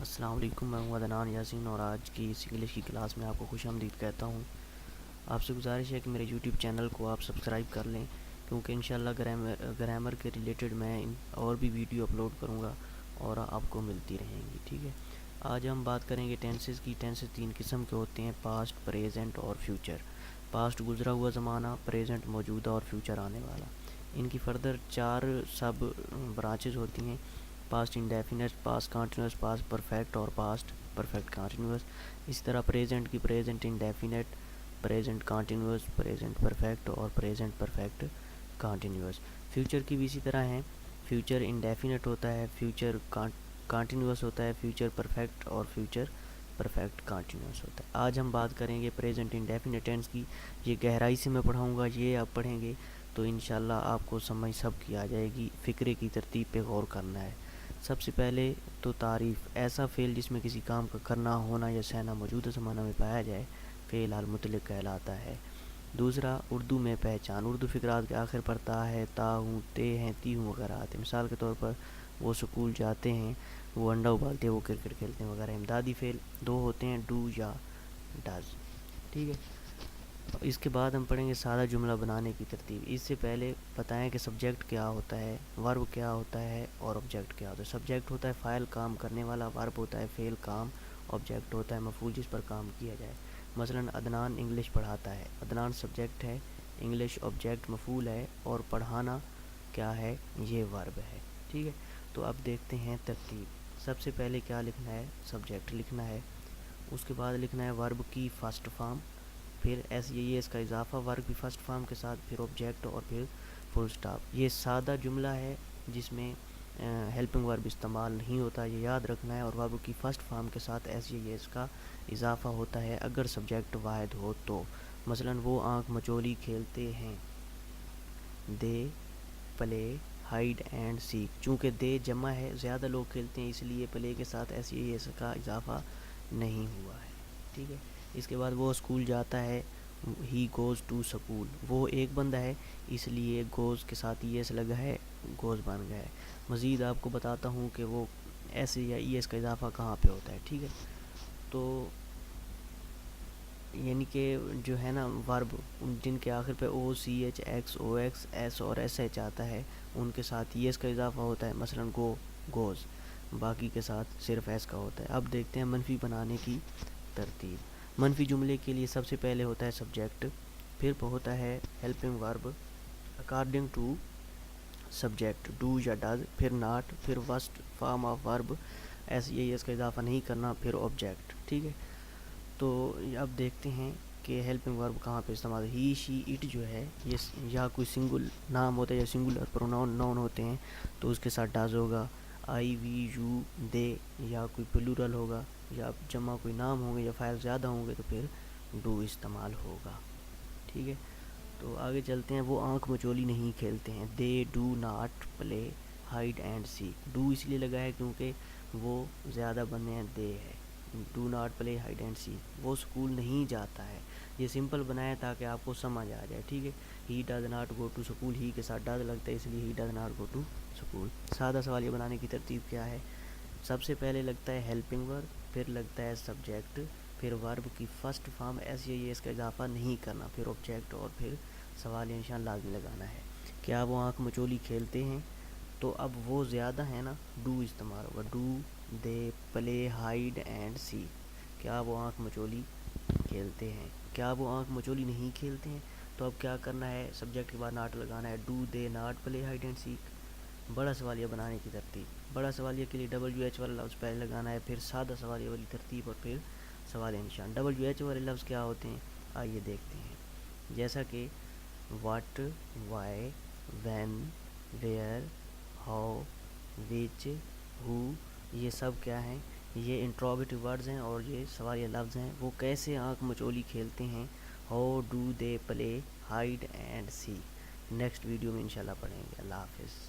السلام علیکم، میں ہوں عدنان یاسین اور آج کی اس انگلش کی کلاس میں آپ کو خوش آمدید کہتا ہوں۔ آپ سے گزارش ہے کہ میرے یوٹیوب چینل کو آپ سبسکرائب کر لیں، کیونکہ انشاءاللہ گرامر کے ریلیٹڈ میں اور بھی ویڈیو اپلوڈ کروں گا اور آپ کو ملتی رہیں گی، ٹھیک ہے۔ آج ہم بات کریں گے ٹینسز کی۔ ٹینسز 3 قسم کے ہوتے ہیں: پاسٹ، پریزنٹ اور فیوچر۔ پاسٹ گزرا ہوا زمانہ، پریزنٹ موجودہ اور فیوچر آنے والا۔ ان کی فردر 4 سب برانچز ہوتی ہیں: past indefinite, past continuous, past perfect اور پاسٹ پرفیکٹ کنٹینیوس۔ اس طرح پریزنٹ کی present indefinite, present continuous, present perfect اور پریزنٹ پرفیکٹ کنٹینیوس۔ فیوچر کی بھی اسی طرح ہیں: فیوچر انڈیفینٹ ہوتا ہے، فیوچر کنٹینیوس ہوتا ہے، فیوچر پرفیکٹ اور فیوچر پرفیکٹ کنٹینیوس ہوتا ہے۔ آج ہم بات کریں گے پریزنٹ انڈیفینٹ ٹینس کی۔ یہ گہرائی سے میں پڑھاؤں گا، یہ آپ پڑھیں گے تو انشاءاللہ آپ کو سمجھ سب کی آ جائے گی۔ فقرے کی ترتیب پہ غور کرنا ہے۔ سب سے پہلے تو تعریف: ایسا فعل جس میں کسی کام کا کرنا، ہونا یا سہنا موجودہ زمانہ میں پایا جائے، فعل حال مطلق کہلاتا ہے۔ دوسرا، اردو میں پہچان: اردو فقرات کے آخر پر تا ہے، تا ہوں، تے ہیں، تی ہوں وغیرہ آتے ہیں۔ مثال کے طور پر وہ سکول جاتے ہیں، وہ انڈا ابالتے ہیں، وہ کرکٹ کھیلتے ہیں وغیرہ۔ امدادی فعل 2 ہوتے ہیں: ڈو یا ڈز، ٹھیک ہے۔ اس کے بعد ہم پڑھیں گے سادہ جملہ بنانے کی ترتیب۔ اس سے پہلے بتائیں کہ سبجیکٹ کیا ہوتا ہے، ورب کیا ہوتا ہے اور آبجیکٹ کیا ہوتا ہے۔ سبجیکٹ ہوتا ہے فاعل، کام کرنے والا۔ ورب ہوتا ہے فعل، کام۔ آبجیکٹ ہوتا ہے مفعول، جس پر کام کیا جائے۔ مثلاً عدنان انگلش پڑھاتا ہے۔ عدنان سبجیکٹ ہے، انگلش آبجیکٹ مفعول ہے اور پڑھانا کیا ہے، یہ ورب ہے، ٹھیک ہے۔ تو اب دیکھتے ہیں ترتیب۔ سب سے پہلے کیا لکھنا ہے، سبجیکٹ لکھنا ہے۔ اس کے بعد لکھنا ہے ورب کی فرسٹ فارم، پھر ایس یہ اس کا اضافہ ورب کی فرسٹ فارم کے ساتھ، پھر آبجیکٹ اور پھر فل سٹاپ۔ یہ سادہ جملہ ہے جس میں ہیلپنگ ورب استعمال نہیں ہوتا، یہ یاد رکھنا ہے۔ اور ورب کی فرسٹ فارم کے ساتھ ایس یہ اس کا اضافہ ہوتا ہے اگر سبجیکٹ واحد ہو تو۔ مثلاً وہ آنکھ مچولی کھیلتے ہیں، دے پلے ہائیڈ اینڈ سیک۔ چونکہ دے جمع ہے، زیادہ لوگ کھیلتے ہیں، اس لیے پلے کے ساتھ ایس یہ اس کا اضافہ نہیں ہوا ہے، ٹھیک ہے۔ اس کے بعد وہ اسکول جاتا ہے، ہی گوز ٹو سکول۔ وہ ایک بندہ ہے، اس لیے گوز کے ساتھ ایس لگا ہے، گوز بن گیا ہے۔ مزید آپ کو بتاتا ہوں کہ وہ ایس یا ایس کا اضافہ کہاں پہ ہوتا ہے، ٹھیک ہے۔ تو یعنی کہ جو ہے نا ورب جن کے آخر پہ او سی ایچ ایکس او ایکس ایس اور ایس ایچ آتا ہے، ان کے ساتھ ایس کا اضافہ ہوتا ہے۔ مثلاً گو، گوز، باقی کے ساتھ صرف ایس کا ہوتا ہے۔ اب دیکھتے ہیں منفی بنانے کی ترتیب۔ منفی جملے کے لیے سب سے پہلے ہوتا ہے سبجیکٹ، پھر ہوتا ہے ہیلپنگ ورب اکارڈنگ ٹو سبجیکٹ، ڈو یا ڈز، پھر ناٹ، پھر first form of verb S یہ اس کا اضافہ نہیں کرنا، پھر آبجیکٹ، ٹھیک ہے۔ تو اب دیکھتے ہیں کہ ہیلپنگ ورب کہاں پہ استعمال ہے۔ ہی، شی، اٹ جو ہے یہ یا کوئی سنگل نام ہوتا ہے یا سنگولر پروناؤن نون ہوتے ہیں تو اس کے ساتھ ڈز ہوگا۔ آئی، وی، یو، دے، یا کوئی پلورل ہوگا یا جمع کوئی نام ہوں گے یا فاعل زیادہ ہوں گے تو پھر ڈو استعمال ہوگا، ٹھیک ہے۔ تو آگے چلتے ہیں۔ وہ آنکھ مچولی نہیں کھیلتے ہیں، they do not play hide and seek. Do اس لیے لگا ہے کیونکہ وہ زیادہ بندے ہیں، دے ہے۔ Do not play hide and seek. وہ اسکول نہیں جاتا ہے، یہ سمپل بنایا تاکہ آپ کو سمجھ آ جائے، ٹھیک ہے۔ He does not go to school, he کے ساتھ ڈز لگتا ہے اس لیے he does not go to school. سادہ سوالیہ بنانے کی ترتیب کیا ہے؟ سب سے پہلے لگتا ہے ہیلپنگ ورب، پھر لگتا ہے سبجیکٹ، پھر ورب کی فرسٹ فارم ایس یا یہ اس کا اضافہ نہیں کرنا، پھر آبجیکٹ اور پھر سوالیہ نشان لازمی لگانا ہے۔ کیا وہ آنکھ مچولی کھیلتے ہیں؟ تو اب وہ زیادہ ہے نا، ڈو استعمال ہوگا۔ Do they play hide and seek. کیا وہ آنکھ مچولی کھیلتے ہیں؟ کیا وہ آنکھ مچولی نہیں کھیلتے ہیں؟ تو اب کیا کرنا ہے، سبجیکٹ کے بعد ناٹ لگانا ہے۔ Do they not play hide and seek. بڑا سوالیہ بنانے کی ترتیب۔ بڑا سوالیہ کے لیے ڈبلیو ایچ والا لفظ پہلے لگانا ہے، پھر سادہ سوالیہ والی ترتیب اور پھر سوالیہ نشان۔ ڈبلیو ایچ والے لفظ کیا ہوتے ہیں، آئیے دیکھتے ہیں۔ جیسا کہ what, why, when, where, how, which, who, یہ سب کیا ہیں، یہ انٹروگیٹو ورڈز ہیں اور یہ سوالیہ لفظ ہیں۔ وہ کیسے آنکھ مچولی کھیلتے ہیں، how do they play hide and seek. Next video میں انشاءاللہ پڑھیں گے۔ اللہ حافظ۔